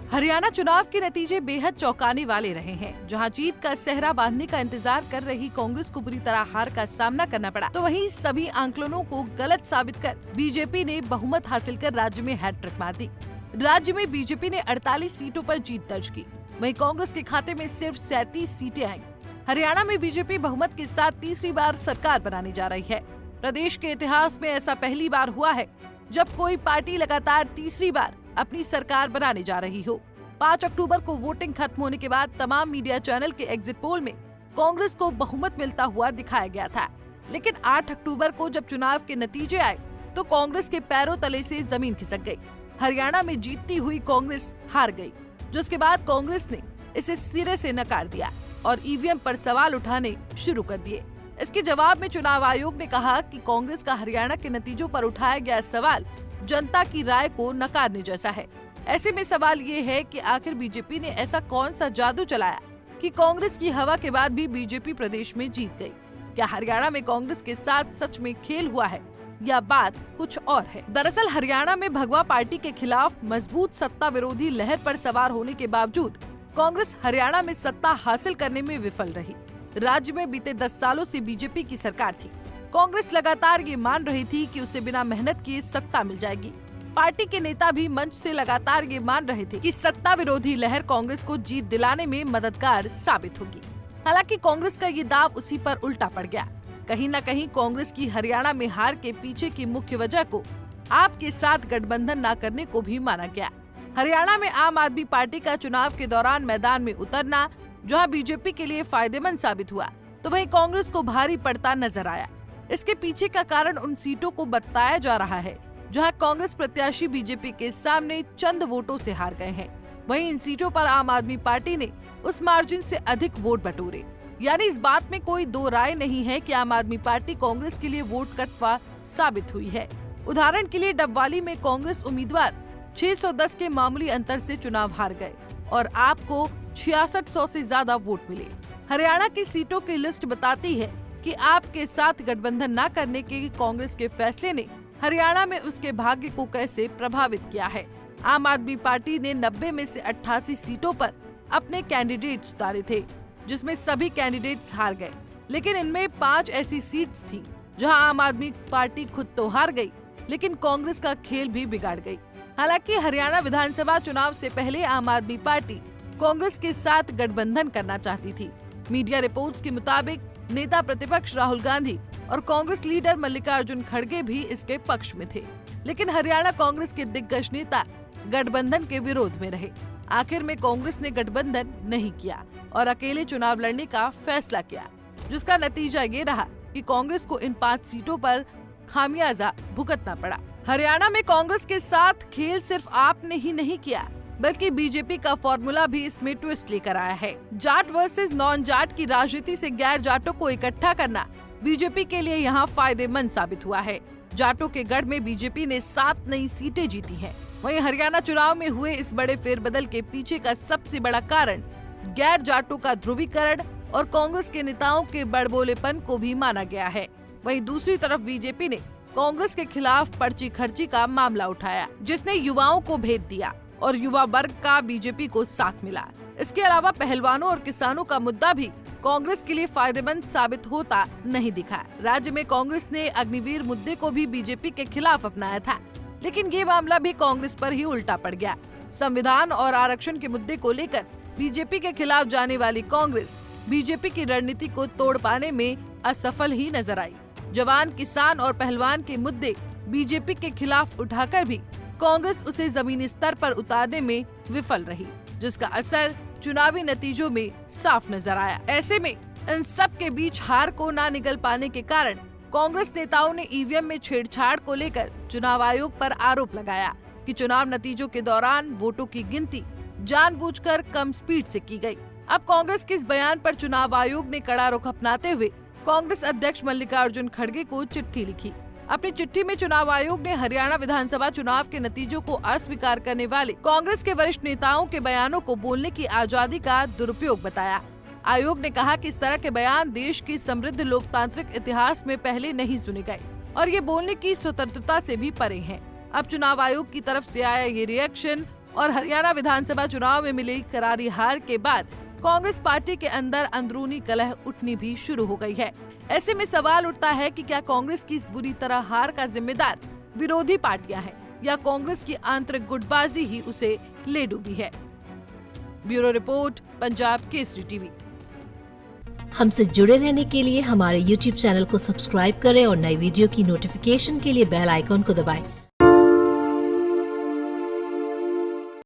हरियाणा चुनाव के नतीजे बेहद चौंकाने वाले रहे हैं। जहां जीत का सेहरा बांधने का इंतजार कर रही कांग्रेस को बुरी तरह हार का सामना करना पड़ा, तो वहीं सभी आंकलनों को गलत साबित कर बीजेपी ने बहुमत हासिल कर राज्य में हैट्रिक मार दी। राज्य में बीजेपी ने 48 सीटों पर जीत दर्ज की, वहीं कांग्रेस के खाते में सिर्फ 37 सीटें आईं। हरियाणा में बीजेपी बहुमत के साथ तीसरी बार सरकार बनाने जा रही है। प्रदेश के इतिहास में ऐसा पहली बार हुआ है जब कोई पार्टी लगातार तीसरी बार अपनी सरकार बनाने जा रही हो। 5 अक्टूबर को वोटिंग खत्म होने के बाद तमाम मीडिया चैनल के एग्जिट पोल में कांग्रेस को बहुमत मिलता हुआ दिखाया गया था, लेकिन 8 अक्टूबर को जब चुनाव के नतीजे आए तो कांग्रेस के पैरों तले से जमीन खिसक गई। हरियाणा में जीतती हुई कांग्रेस हार गई, जिसके बाद कांग्रेस ने इसे सिरे से नकार दिया और ईवीएम पर सवाल उठाने शुरू कर दिए। इसके जवाब में चुनाव आयोग ने कहा कि कांग्रेस का हरियाणा के नतीजों पर उठाया गया सवाल जनता की राय को नकारने जैसा है। ऐसे में सवाल ये है कि आखिर बीजेपी ने ऐसा कौन सा जादू चलाया कि कांग्रेस की हवा के बाद भी बीजेपी प्रदेश में जीत गई। क्या हरियाणा में कांग्रेस के साथ सच में खेल हुआ है या बात कुछ और है? दरअसल हरियाणा में भगवा पार्टी के खिलाफ मजबूत सत्ता विरोधी लहर पर सवार होने के बावजूद कांग्रेस हरियाणा में सत्ता हासिल करने में विफल रही। राज्य में बीते 10 सालों से बीजेपी की सरकार थी। कांग्रेस लगातार ये मान रही थी कि उसे बिना मेहनत किए सत्ता मिल जाएगी। पार्टी के नेता भी मंच से लगातार ये मान रहे थे कि सत्ता विरोधी लहर कांग्रेस को जीत दिलाने में मददगार साबित होगी। हालांकि कांग्रेस का ये दाव उसी पर उल्टा पड़ गया। कहीं न कहीं कांग्रेस की हरियाणा में हार के पीछे की मुख्य वजह को आप के साथ गठबंधन न करने को भी माना गया। हरियाणा में आम आदमी पार्टी का चुनाव के दौरान मैदान में उतरना जहां बीजेपी के लिए फायदेमंद साबित हुआ, तो वहीं कांग्रेस को भारी पड़ता नजर आया। इसके पीछे का कारण उन सीटों को बताया जा रहा है जहां कांग्रेस प्रत्याशी बीजेपी के सामने चंद वोटों से हार गए हैं। वहीं इन सीटों पर आम आदमी पार्टी ने उस मार्जिन से अधिक वोट बटोरे। यानी इस बात में कोई दो राय नहीं है कि आम आदमी पार्टी कांग्रेस के लिए वोट कटवा साबित हुई है। उदाहरण के लिए डबवाली में कांग्रेस उम्मीदवार 610 के मामूली अंतर से चुनाव हार गए और आपको 6600 से ज्यादा वोट मिले। हरियाणा की सीटों की लिस्ट बताती है कि आपके साथ गठबंधन न करने के कांग्रेस के फैसले ने हरियाणा में उसके भाग्य को कैसे प्रभावित किया है। आम आदमी पार्टी ने 90 में से 88 सीटों पर अपने कैंडिडेट्स उतारे थे, जिसमें सभी कैंडिडेट्स हार गए, लेकिन इनमें 5 ऐसी सीट्स थी जहां आम आदमी पार्टी खुद तो हार गई, लेकिन कांग्रेस का खेल भी बिगाड़ गई। हालांकि हरियाणा विधानसभा चुनाव से पहले आम आदमी पार्टी कांग्रेस के साथ गठबंधन करना चाहती थी। मीडिया रिपोर्ट्स के मुताबिक नेता प्रतिपक्ष राहुल गांधी और कांग्रेस लीडर मल्लिकार्जुन खड़गे भी इसके पक्ष में थे, लेकिन हरियाणा कांग्रेस के दिग्गज नेता गठबंधन के विरोध में रहे। आखिर में कांग्रेस ने गठबंधन नहीं किया और अकेले चुनाव लड़ने का फैसला किया, जिसका नतीजा ये रहा कि कांग्रेस को इन 5 सीटों पर खामियाजा भुगतना पड़ा। हरियाणा में कांग्रेस के साथ खेल सिर्फ आपने ही नहीं किया, बल्कि बीजेपी का फॉर्मूला भी इसमें ट्विस्ट लेकर आया है। जाट वर्सेस नॉन जाट की राजनीति से गैर जाटों को इकट्ठा करना बीजेपी के लिए यहाँ फायदेमंद साबित हुआ है। जाटों के गढ़ में बीजेपी ने 7 नई सीटें जीती हैं। वहीं हरियाणा चुनाव में हुए इस बड़े फेरबदल के पीछे का सबसे बड़ा कारण गैर जाटों का ध्रुवीकरण और कांग्रेस के नेताओं के बड़बोलेपन को भी माना गया है। वहीं दूसरी तरफ बीजेपी ने कांग्रेस के खिलाफ पर्ची खर्ची का मामला उठाया, जिसने युवाओं को भेद दिया और युवा वर्ग का बीजेपी को साथ मिला। इसके अलावा पहलवानों और किसानों का मुद्दा भी कांग्रेस के लिए फायदेमंद साबित होता नहीं दिखा। राज्य में कांग्रेस ने अग्निवीर मुद्दे को भी बीजेपी के खिलाफ अपनाया था, लेकिन ये मामला भी कांग्रेस पर ही उल्टा पड़ गया। संविधान और आरक्षण के मुद्दे को लेकर बीजेपी के खिलाफ जाने वाली कांग्रेस बीजेपी की रणनीति को तोड़ पाने में असफल ही नजर आई। जवान, किसान और पहलवान के मुद्दे बीजेपी के खिलाफ उठाकर भी कांग्रेस उसे जमीनी स्तर पर उतारने में विफल रही, जिसका असर चुनावी नतीजों में साफ नजर आया। ऐसे में इन सब के बीच हार को ना निगल पाने के कारण कांग्रेस नेताओं ने ईवीएम में छेड़छाड़ को लेकर चुनाव आयोग पर आरोप लगाया कि चुनाव नतीजों के दौरान वोटों की गिनती जानबूझकर कम स्पीड से की गई। अब कांग्रेस के इस बयान पर चुनाव आयोग ने कड़ा रुख अपनाते हुए कांग्रेस अध्यक्ष मल्लिकार्जुन खड़गे को चिट्ठी लिखी। अपनी चिट्ठी में चुनाव आयोग ने हरियाणा विधानसभा चुनाव के नतीजों को अस्वीकार करने वाले कांग्रेस के वरिष्ठ नेताओं के बयानों को बोलने की आजादी का दुरुपयोग बताया। आयोग ने कहा कि इस तरह के बयान देश की समृद्ध लोकतांत्रिक इतिहास में पहले नहीं सुने गए और ये बोलने की स्वतंत्रता से भी परे हैं। अब चुनाव आयोग की तरफ से आया ये रिएक्शन और हरियाणा विधानसभा चुनाव में मिली करारी हार के बाद कांग्रेस पार्टी के अंदर अंदरूनी कलह उठनी भी शुरू हो गई है। ऐसे में सवाल उठता है कि क्या कांग्रेस की इस बुरी तरह हार का जिम्मेदार विरोधी पार्टियां हैं या कांग्रेस की आंतरिक गुटबाजी ही उसे ले डूबी है। Bureau report, Punjab Kesari TV. हमसे जुड़े रहने के लिए हमारे YouTube चैनल को सब्सक्राइब करें और नई वीडियो की नोटिफिकेशन के लिए बेल आइकॉन को दबाएं।